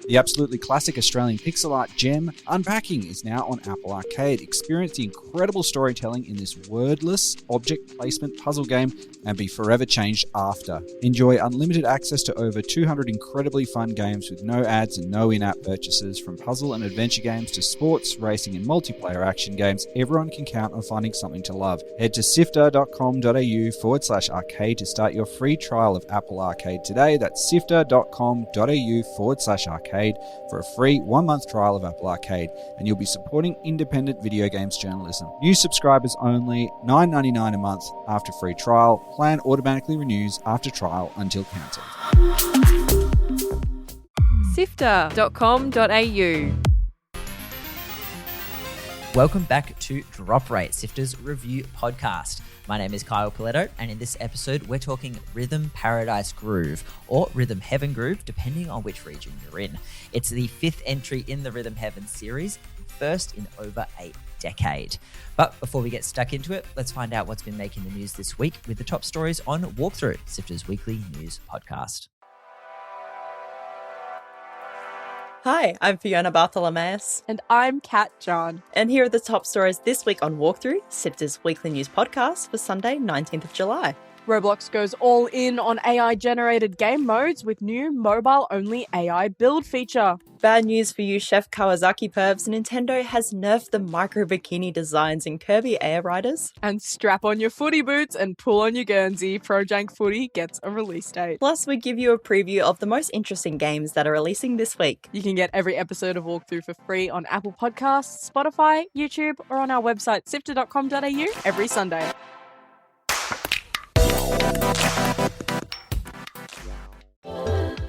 The absolutely classic Australian pixel art gem, Unpacking, is now on Apple Arcade. Experience the incredible storytelling in this wordless object placement puzzle game and be forever changed after. Enjoy unlimited access to over 200 incredibly fun games with no ads and no in-app purchases. From puzzle and adventure games to sports, racing and multiplayer action games, everyone can count on finding something to love. Head to sifter.com.au/arcade to start your free trial of Apple Arcade today. That's sifter.com.au/arcade for a free 1-month trial of Apple Arcade, and you'll be supporting independent video games journalism. New subscribers only, $9.99 a month after free trial. Plan automatically renews after trial until cancelled. SIFTER.com.au. Welcome back to Drop Rate, SIFTER's review podcast. My name is Kyle Pauletto, and in this episode, we're talking Rhythm Paradise Groove, or Rhythm Heaven Groove, depending on which region you're in. It's the 5th entry in the Rhythm Heaven series, first in over a decade. But before we get stuck into it, let's find out what's been making the news this week with the top stories on Walkthrough, SIFTER's weekly news podcast. Hi, I'm Fiona Bartholomeus. And I'm Kat John. And here are the top stories this week on Walkthrough, SIFTER's weekly news podcast for Sunday, 19th of July. Roblox goes all in on AI-generated game modes with new mobile-only AI build feature. Bad news for you Chef Kawasaki pervs, Nintendo has nerfed the micro-bikini designs in Kirby Air Riders. And strap on your footy boots and pull on your Guernsey, Pro Jank Footy gets a release date. Plus, we give you a preview of the most interesting games that are releasing this week. You can get every episode of Walkthrough for free on Apple Podcasts, Spotify, YouTube, or on our website, sifter.com.au every Sunday.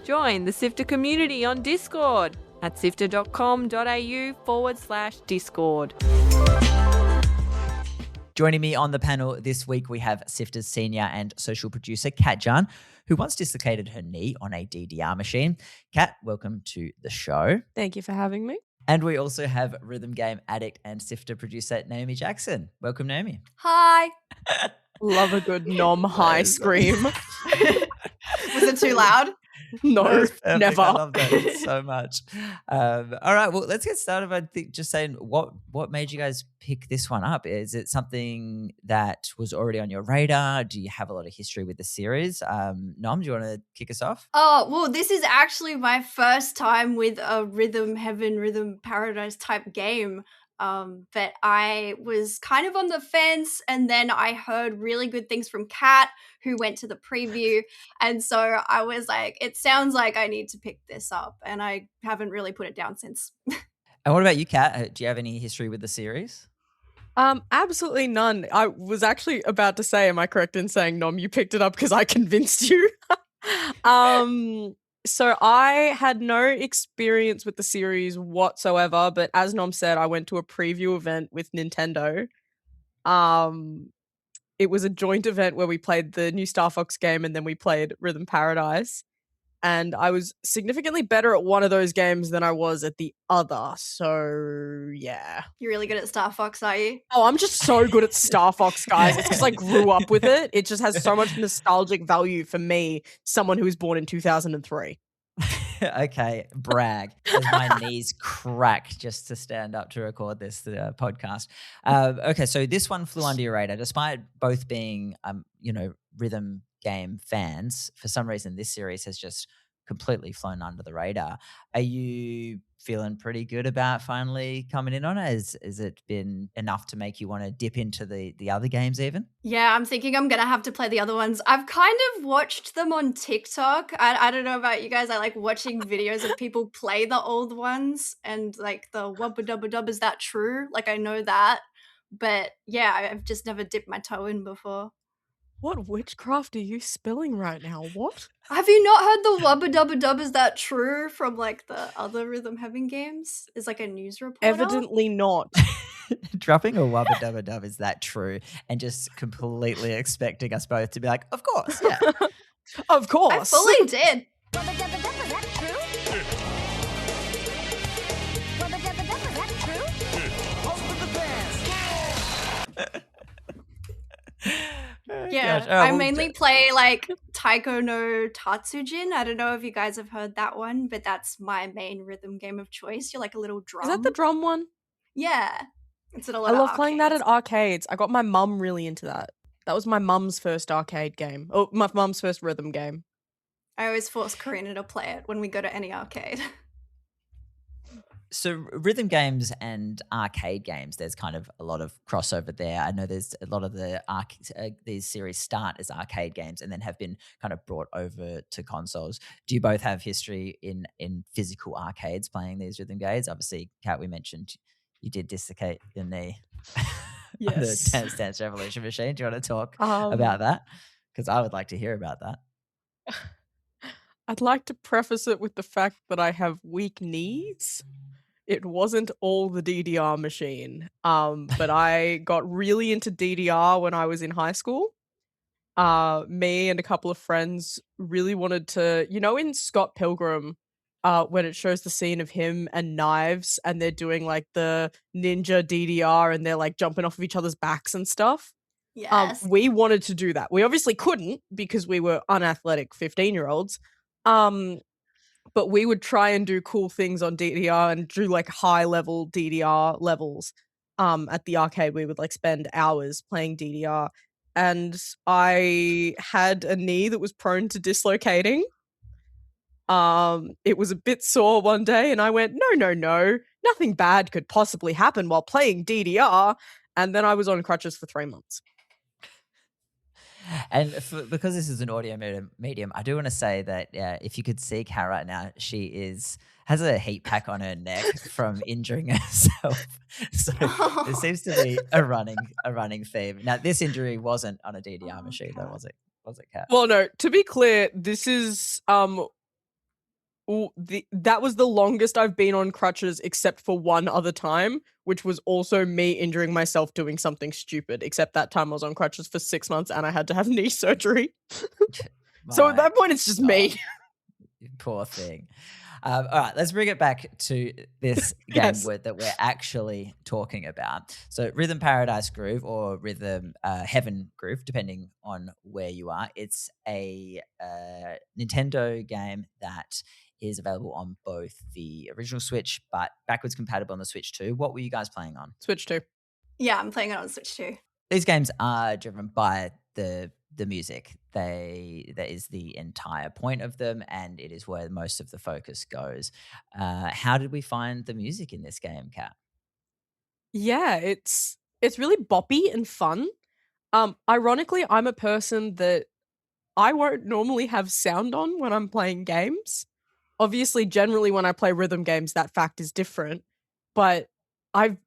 Join the SIFTER community on Discord at sifter.com.au/Discord. Joining me on the panel this week, we have SIFTER's senior and social producer, Kat Jahne, who once dislocated her knee on a DDR machine. Kat, welcome to the show. Thank you for having me. And we also have rhythm game addict and SIFTER producer, Naomi Jackson. Welcome, Naomi. Hi. Love a good nom high scream. Was it too loud? No, never. I love that so much. All right, well, let's get started by just saying what made you guys pick this one up? Is it something that was already on your radar? Do you have a lot of history with the series? Nom, do you want to kick us off? Oh, well, this is actually my first time with a Rhythm Heaven, Rhythm Paradise type game. But I was kind of on the fence, and then I heard really good things from Kat, who went to the preview, and so I was like, it sounds like I need to pick this up, and I haven't really put it down since. And what about you, Kat? Do you have any history with the series? Absolutely none. I was actually about to say, am I correct in saying, Nom, you picked it up because I convinced you? So I had no experience with the series whatsoever, but as Nom said, I went to a preview event with Nintendo. It was a joint event where we played the new Star Fox game and then we played Rhythm Paradise. And I was significantly better at one of those games than I was at the other. So, yeah. You're really good at Star Fox, are you? Oh, I'm just so good at Star Fox, guys. It's because I grew up with it. It just has so much nostalgic value for me, someone who was born in 2003. Okay, brag. As my knees crack just to stand up to record this podcast. Okay, so this one flew under your radar, despite both being, rhythm game fans. For some reason, this series has just completely flown under the radar. Are you feeling pretty good about finally coming in on it? Has it been enough to make you want to dip into the other games even? Yeah, I'm thinking I'm going to have to play the other ones. I've kind of watched them on TikTok. I don't know about you guys. I like watching videos of people play the old ones and like the wubba dubba dub, is that true? Like I know that. But yeah, I've just never dipped my toe in before. What witchcraft are you spilling right now? What? Have you not heard the wubba dubba dub, is that true, from like the other Rhythm Heaven games? Is like a news reporter? Evidently not. Dropping a wubba dubba dub, is that true? And just completely expecting us both to be like, of course, yeah. Of course. I fully did. Wubba dubba dub, is that true? Wubba dubba dub, is that true? Yeah, Gosh. Oh, I well, mainly play like Taiko no Tatsujin. I don't know if you guys have heard that one, but that's my main rhythm game of choice. You're like a little drum. Is that the drum one? Yeah. It's in a lot I of love playing that arcades. at arcades. I got my mum really into that. That was my mum's first arcade game. Oh, my mum's first rhythm game. I always force Karina to play it when we go to any arcade. So rhythm games and arcade games, there's kind of a lot of crossover there. I know there's a lot of these series start as arcade games and then have been kind of brought over to consoles. Do you both have history in physical arcades playing these rhythm games? Obviously, Kat, we mentioned you did dislocate your knee on the Yes. Dance Dance Revolution machine. Do you want to talk about that? Because I would like to hear about that. I'd like to preface it with the fact that I have weak knees. It wasn't all the DDR machine. But I got really into DDR when I was in high school. Me and a couple of friends really wanted to, in Scott Pilgrim, when it shows the scene of him and Knives and they're doing like the ninja DDR and they're like jumping off of each other's backs and stuff. Yes. We wanted to do that. We obviously couldn't because we were unathletic 15-year-olds. But we would try and do cool things on DDR and do like high level DDR levels. At the arcade, we would like spend hours playing DDR. And I had a knee that was prone to dislocating. It was a bit sore one day, and I went, no, nothing bad could possibly happen while playing DDR. And then I was on crutches for 3 months. And because this is an audio medium, I do want to say that if you could see Kat right now, she has a heat pack on her neck from injuring herself. So there seems to be a running theme. Now, this injury wasn't on a DDR machine, though, was it? Was it, Kat? Well, no. To be clear, this is that was the longest I've been on crutches, except for one other time, which was also me injuring myself doing something stupid. Except that time I was on crutches for 6 months and I had to have knee surgery. So at that point, it's just me. Poor thing. All right, let's bring it back to this game that we're actually talking about. So Rhythm Paradise Groove or Rhythm Heaven Groove, depending on where you are. It's a Nintendo game that is available on both the original Switch, but backwards compatible on the Switch too. What were you guys playing on? Switch 2. Yeah, I'm playing it on Switch too. These games are driven by the music. That is the entire point of them, and it is where most of the focus goes. How did we find the music in this game, Kat? Yeah, it's really boppy and fun. Ironically, I'm a person that I won't normally have sound on when I'm playing games. Obviously, generally when I play rhythm games, that fact is different. But I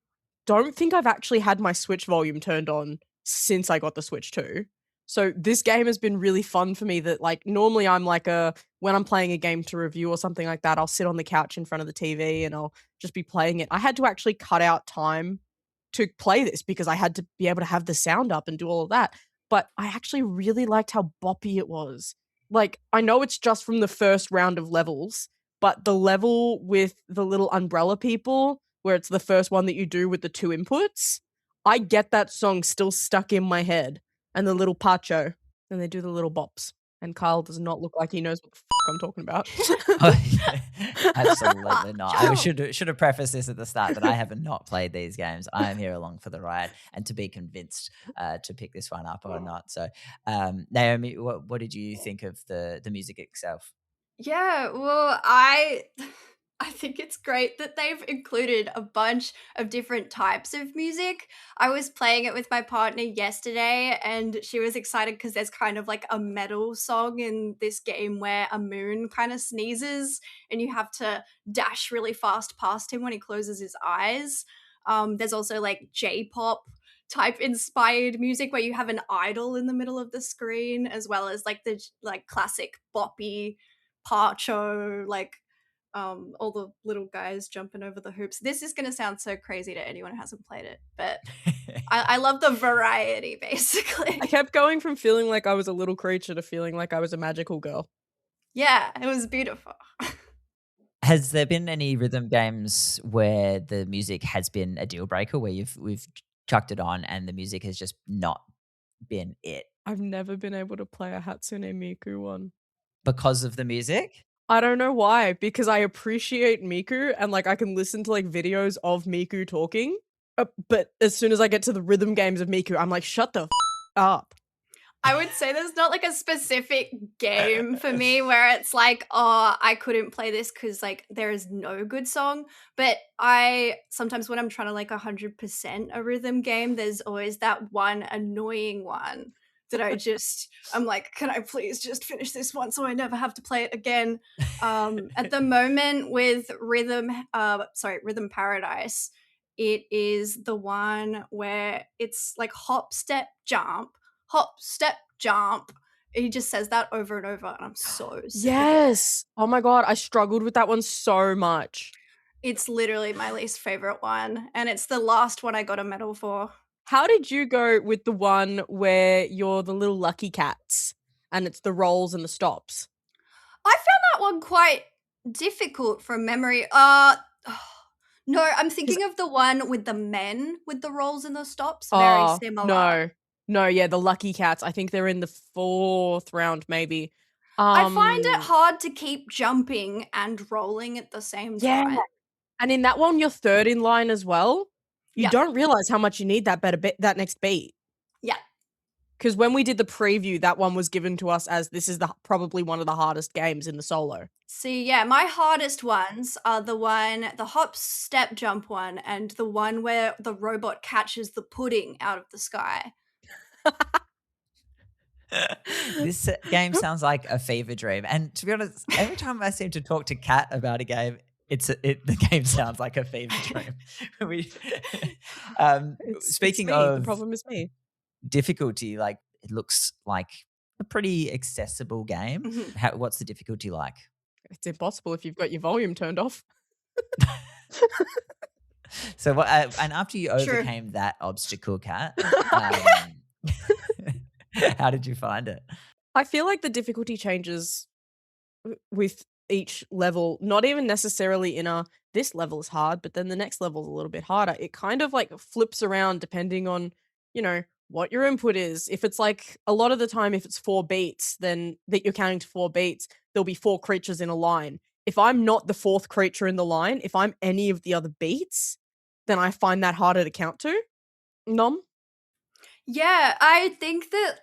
don't think I've actually had my Switch volume turned on since I got the Switch 2. So this game has been really fun for me that like normally I'm like when I'm playing a game to review or something like that, I'll sit on the couch in front of the TV and I'll just be playing it. I had to actually cut out time to play this because I had to be able to have the sound up and do all of that. But I actually really liked how boppy it was. Like, I know it's just from the first round of levels, but the level with the little umbrella people, where it's the first one that you do with the 2 inputs, I get that song still stuck in my head. And the little Pacho, and they do the little bops. And Kyle does not look like he knows what the I'm talking about. Oh, yeah. Absolutely not. I should have prefaced this at the start that I have not played these games. I am here along for the ride and to be convinced to pick this one up or not. So, Naomi, what did you think of the music itself? Yeah, well, I think it's great that they've included a bunch of different types of music. I was playing it with my partner yesterday and she was excited because there's kind of like a metal song in this game where a moon kind of sneezes and you have to dash really fast past him when he closes his eyes. There's also like J-pop type inspired music where you have an idol in the middle of the screen, as well as like the like classic boppy Pacho, like all the little guys jumping over the hoops. This is going to sound so crazy to anyone who hasn't played it, but I love the variety, basically. I kept going from feeling like I was a little creature to feeling like I was a magical girl. Yeah, it was beautiful. Has there been any rhythm games where the music has been a deal breaker, where we've chucked it on and the music has just not been it? I've never been able to play a Hatsune Miku one. Because of the music? I don't know why, because I appreciate Miku and like I can listen to like videos of Miku talking. But as soon as I get to the rhythm games of Miku, I'm like, shut the up. I would say there's not like a specific game for me where it's like, oh, I couldn't play this because like there is no good song. But I sometimes when I'm trying to like 100% a rhythm game, there's always that one annoying one that I'm like, can I please just finish this one so I never have to play it again? At the moment with Rhythm Paradise, it is the one where it's like hop, step, jump. He just says that over and over, and I'm so sick of it. Yes. Oh my god, I struggled with that one so much. It's literally my least favorite one, and it's the last one I got a medal for. How did you go with the one where you're the little lucky cats and it's the rolls and the stops? I found that one quite difficult from memory. No, I'm thinking of the one with the men with the rolls and the stops. Very similar. No, yeah, the lucky cats. I think they're in the 4th round, maybe. I find it hard to keep jumping and rolling at the same time. Yeah. And in that one, you're 3rd in line as well. You Yeah. don't realize how much you need that that next beat. Yeah. Because when we did the preview, that one was given to us as this is probably one of the hardest games in the solo. See, yeah, my hardest ones are the hop, step, jump one, and the one where the robot catches the pudding out of the sky. This game sounds like a fever dream. And to be honest, every time I seem to talk to Kat about a game, the game sounds like a fever dream. Speaking of the problem is me. difficulty, like it looks like a pretty accessible game. Mhm. What's the difficulty like? It's impossible if you've got your volume turned off. So what? And after you True. overcame that obstacle, Kat, how did you find it? I feel like the difficulty changes with each level, not even necessarily in this level is hard, but then the next level is a little bit harder. It kind of like flips around depending on, what your input is. If it's like a lot of the time, if it's 4 beats, then that you're counting to 4 beats, there'll be 4 creatures in a line. If I'm not the 4th creature in the line, if I'm any of the other beats, then I find that harder to count to. Nom? Yeah, I think that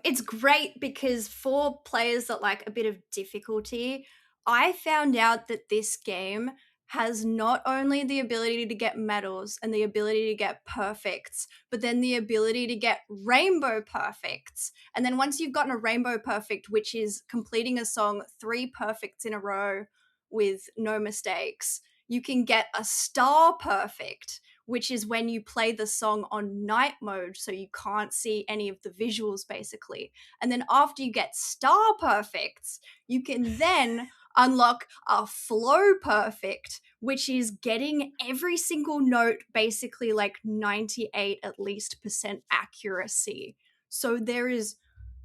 it's great because for players that like a bit of difficulty, I found out that this game has not only the ability to get medals and the ability to get perfects, but then the ability to get rainbow perfects. And then once you've gotten a rainbow perfect, which is completing a song 3 perfects in a row with no mistakes, you can get a star perfect, which is when you play the song on night mode so you can't see any of the visuals basically. And then after you get star perfects, you can then unlock a flow perfect, which is getting every single note basically like 98 at least % accuracy. So there is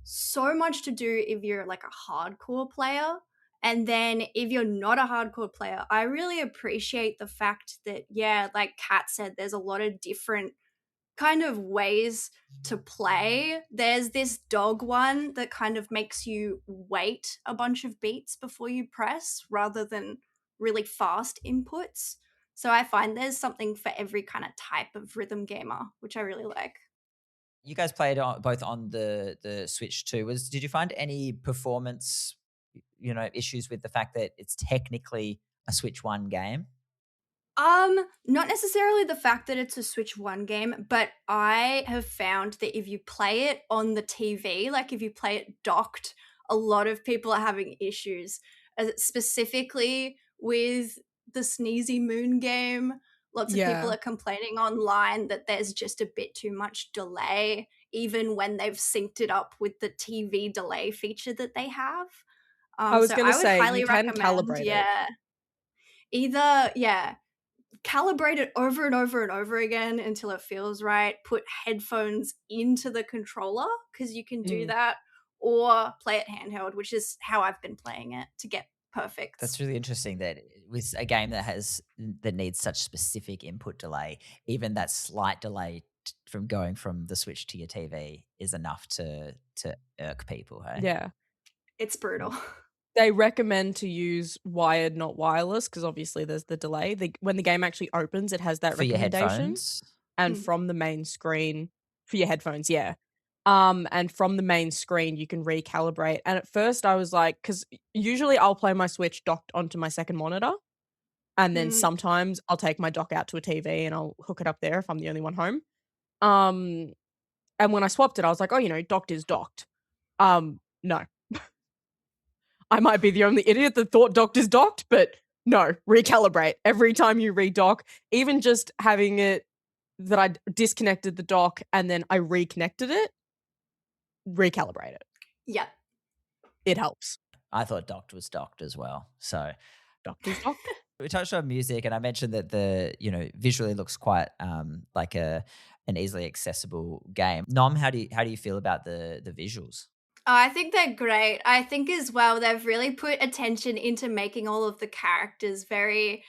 so much to do if you're like a hardcore player. And then if you're not a hardcore player, I really appreciate the fact that, yeah, like Kat said, there's a lot of different kind of ways to play. There's this dog one that kind of makes you wait a bunch of beats before you press rather than really fast inputs. So I find there's something for every kind of type of rhythm gamer, which I really like. You guys played both on the Switch too. Did you find any performance, issues with the fact that it's technically a Switch 1 game? Not necessarily the fact that it's a Switch 1 game, but I have found that if you play it on the TV, like if you play it docked, a lot of people are having issues, specifically with the Sneezy Moon game. Lots of people Yeah. are complaining online that there's just a bit too much delay, even when they've synced it up with the TV delay feature that they have. I was So gonna I would say, highly you can recommend, calibrate it. yeah, either, yeah, calibrate it over and over and over again until it feels right. Put headphones into the controller because you can do that, or play it handheld, which is how I've been playing it to get perfect. That's really interesting that with a game that needs such specific input delay, even that slight delay from going from the Switch to your TV is enough to irk people. Hey, Yeah. It's brutal. They recommend to use wired, not wireless, because obviously there's the delay. When the game actually opens, it has that for your recommendation. headphones. And Mm. from the main screen for your headphones, yeah. And from the main screen, you can recalibrate. And at first, I was like, because usually I'll play my Switch docked onto my second monitor, and then Mm. sometimes I'll take my dock out to a TV and I'll hook it up there if I'm the only one home. And when I swapped it, I was like, oh, docked is docked. No. I might be the only idiot that thought docked is docked, but no, recalibrate. Every time you redock, even just having it that I disconnected the dock and then I reconnected it, recalibrate it. Yeah. It helps. I thought docked was docked as well. So Docked is docked. we touched on music, and I mentioned that the visually looks quite like an easily accessible game. Nom, how do you feel about the visuals? I think they're great. I think as well they've really put attention into making all of the characters very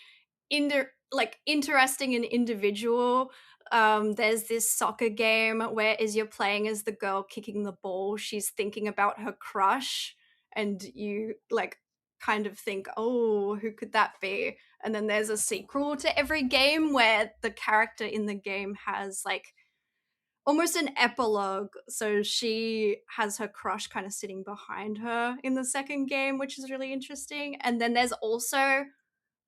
interesting and individual. There's this soccer game where as you're playing as the girl kicking the ball, she's thinking about her crush, and you kind of think, oh, who could that be? And then there's a sequel to every game where the character in the game has almost an epilogue. So she has her crush kind of sitting behind her in the second game, which is really interesting. And then there's also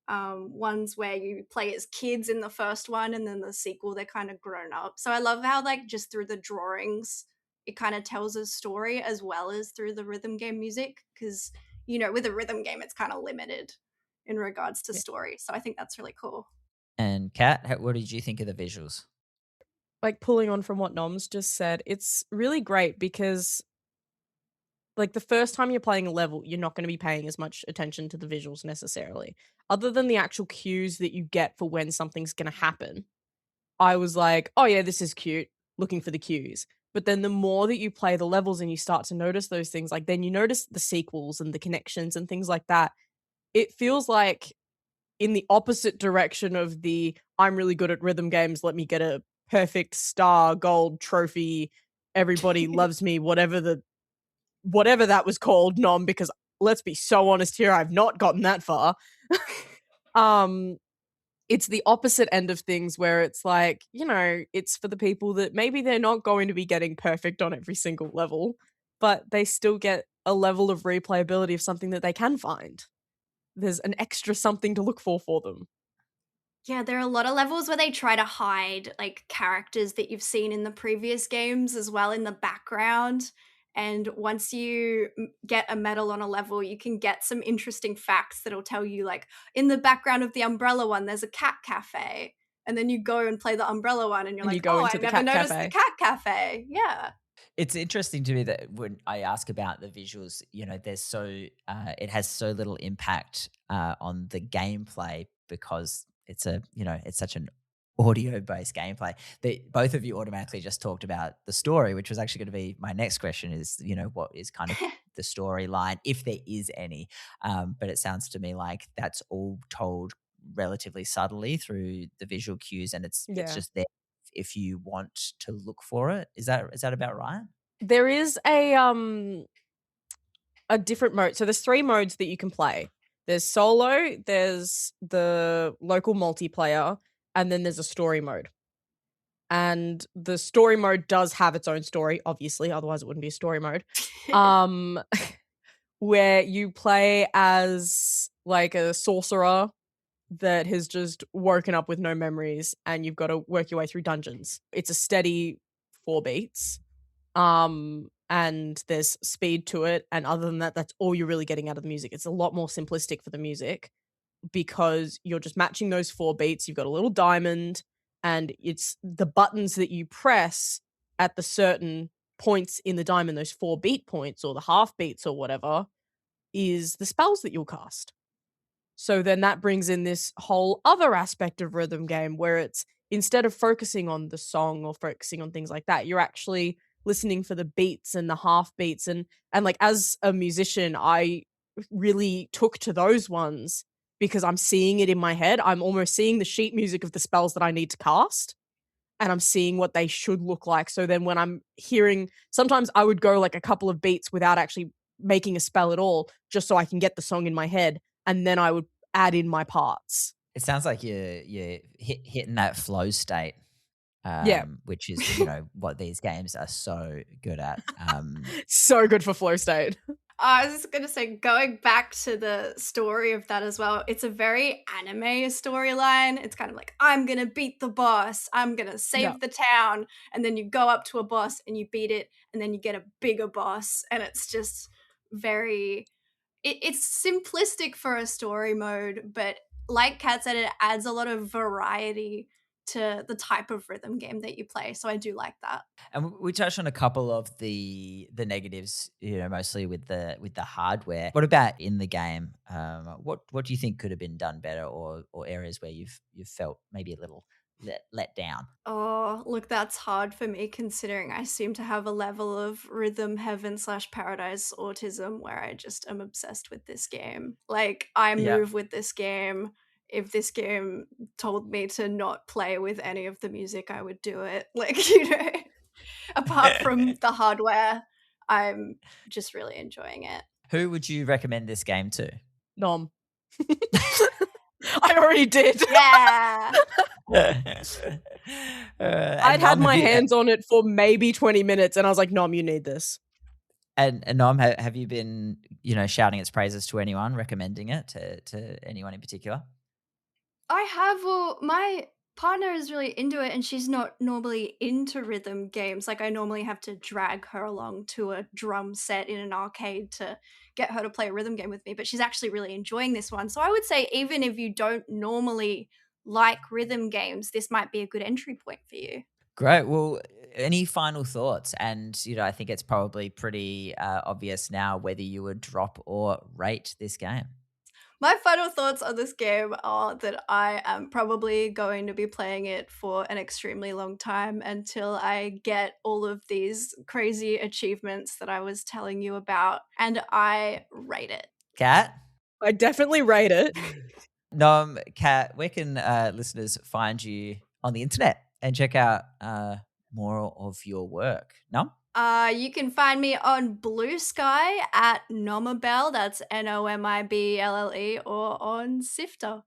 ones where you play as kids in the first one, and then the sequel they're kind of grown up. So I love how just through the drawings it kind of tells a story as well as through the rhythm game music, because with a rhythm game it's kind of limited in regards to story. So I think that's really cool. And Kat, what did you think of the visuals? Pulling on from what Noms just said, it's really great because the first time you're playing a level, you're not going to be paying as much attention to the visuals necessarily. Other than the actual cues that you get for when something's going to happen, I was like, oh yeah, this is cute, looking for the cues. But then the more that you play the levels and you start to notice those things, then you notice the sequels and the connections and things like that. It feels like in the opposite direction of the I'm really good at rhythm games, let me get a perfect star, gold trophy, everybody loves me, whatever that was called, Nom, because let's be so honest here, I've not gotten that far. It's the opposite end of things where it's it's for the people that maybe they're not going to be getting perfect on every single level, but they still get a level of replayability of something that they can find. There's an extra something to look for them. Yeah, there are a lot of levels where they try to hide characters that you've seen in the previous games as well in the background. And once you get a medal on a level, you can get some interesting facts that'll tell you, in the background of the umbrella one, there's a cat cafe. And then you go and play the umbrella one, and you're And you go into I the never cat noticed cafe. the cat cafe. Yeah. It's interesting to me that when I ask about the visuals, there's it has so little impact on the gameplay because it's such an audio-based gameplay that both of you automatically just talked about the story, which was actually going to be my next question is, what is kind of the storyline, if there is any. But it sounds to me like that's all told relatively subtly through the visual cues, and it's just there if you want to look for it. Is that about right? There is a different mode. So there's 3 modes that you can play. There's solo, there's the local multiplayer, and then there's a story mode. And the story mode does have its own story, obviously, otherwise it wouldn't be a story mode. Where you play as a sorcerer that has just woken up with no memories, and you've got to work your way through dungeons. It's a steady 4 beats. And there's speed to it, and other than that, that's all you're really getting out of the music. It's a lot more simplistic for the music because you're just matching those 4 beats. You've got a little diamond, and it's the buttons that you press at the certain points in the diamond, those 4 beat points or the half beats or whatever, is the spells that you'll cast. So then that brings in this whole other aspect of rhythm game where it's instead of focusing on the song or focusing on things like that, you're actually listening for the beats and the half beats. And as a musician, I really took to those ones because I'm seeing it in my head. I'm almost seeing the sheet music of the spells that I need to cast. and I'm seeing what they should look like. So then when I'm hearing, sometimes I would go like a couple of beats without actually making a spell at all, just so I can get the song in my head, and then I would add in my parts. It sounds like you're hitting that flow state, Yeah. which is what these games are so good at. So good for flow state. I was just going to say, going back to the story of that as well, it's a very anime storyline. It's kind of like, I'm going to beat the boss. I'm going to save the town. And then you go up to a boss and you beat it. And then you get a bigger boss. And it's just very... It's simplistic for a story mode. But like Kat said, it adds a lot of variety to the type of rhythm game that you play. So I do like that. And we touched on a couple of the negatives, mostly with the hardware. What about in the game? What do you think could have been done better, or areas where you've felt maybe a little let down? Oh, look, that's hard for me considering I seem to have a level of rhythm heaven / paradise autism where I just am obsessed with this game. Like, I move with this game. If this game told me to not play with any of the music, I would do it. Like, apart from the hardware, I'm just really enjoying it. Who would you recommend this game to? Nom. I already did. Yeah. I'd had my hands on it for maybe 20 minutes and I was like, Nom, you need this. And Nom, have you been, shouting its praises to anyone, recommending it to anyone in particular? I have. Well, my partner is really into it and she's not normally into rhythm games. Like, I normally have to drag her along to a drum set in an arcade to get her to play a rhythm game with me, but she's actually really enjoying this one. So I would say even if you don't normally like rhythm games, this might be a good entry point for you. Great. Well, any final thoughts? And, I think it's probably pretty obvious now whether you would drop or rate this game. My final thoughts on this game are that I am probably going to be playing it for an extremely long time until I get all of these crazy achievements that I was telling you about, and I rate it. Kat? I definitely rate it. Nom, Kat, where can listeners find you on the internet and check out more of your work? Nom? You can find me on Blue Sky at Nomibelle, that's Nomibelle, or on SIFTER.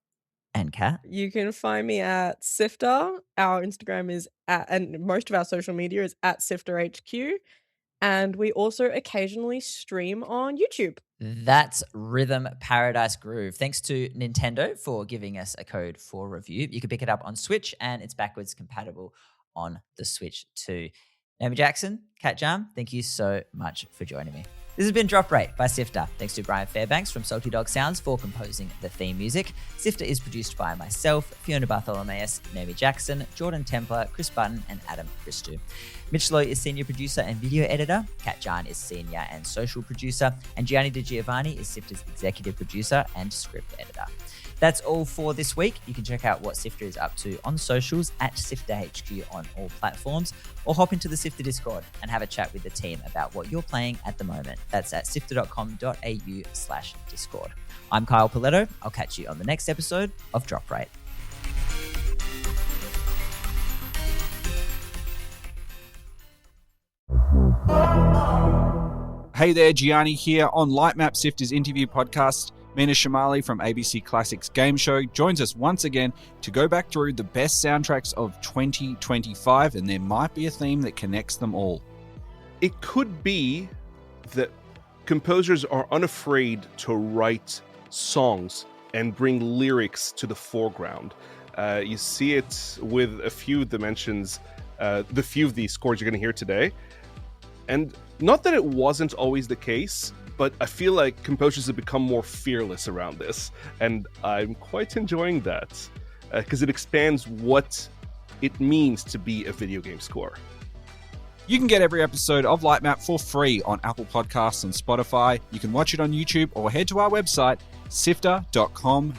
And Kat? You can find me at SIFTER. Our Instagram is and most of our social media is at SIFTERHQ. And we also occasionally stream on YouTube. That's Rhythm Paradise Groove. Thanks to Nintendo for giving us a code for review. You can pick it up on Switch and it's backwards compatible on the Switch too. Naomi Jackson, Kat Jahne, thank you so much for joining me. This has been Drop Rate by SIFTER. Thanks to Brian Fairbanks from Salty Dog Sounds for composing the theme music. SIFTER is produced by myself, Fiona Bartholomeus, Naomi Jackson, Jordan Templer, Chris Button, and Adam Christou. Mitch Loy is senior producer and video editor. Kat Jahne is senior and social producer. And Gianni Di Giovanni is SIFTER's executive producer and script editor. That's all for this week. You can check out what SIFTER is up to on socials at SIFTERHQ on all platforms, or hop into the SIFTER Discord and have a chat with the team about what you're playing at the moment. That's at sifter.com.au/Discord. I'm Kyle Pauletto. I'll catch you on the next episode of Drop Rate. Hey there, Gianni here on Lightmap SIFTER's interview podcast. Mina Shamali from ABC Classics Game Show joins us once again to go back through the best soundtracks of 2025, and there might be a theme that connects them all. It could be that composers are unafraid to write songs and bring lyrics to the foreground. You see it with a few dimensions, the few of these scores you're going to hear today. And not that it wasn't always the case, but I feel like composers have become more fearless around this, and I'm quite enjoying that because it expands what it means to be a video game score. You can get every episode of Lightmap for free on Apple Podcasts and Spotify. You can watch it on YouTube or head to our website, sifter.com.au.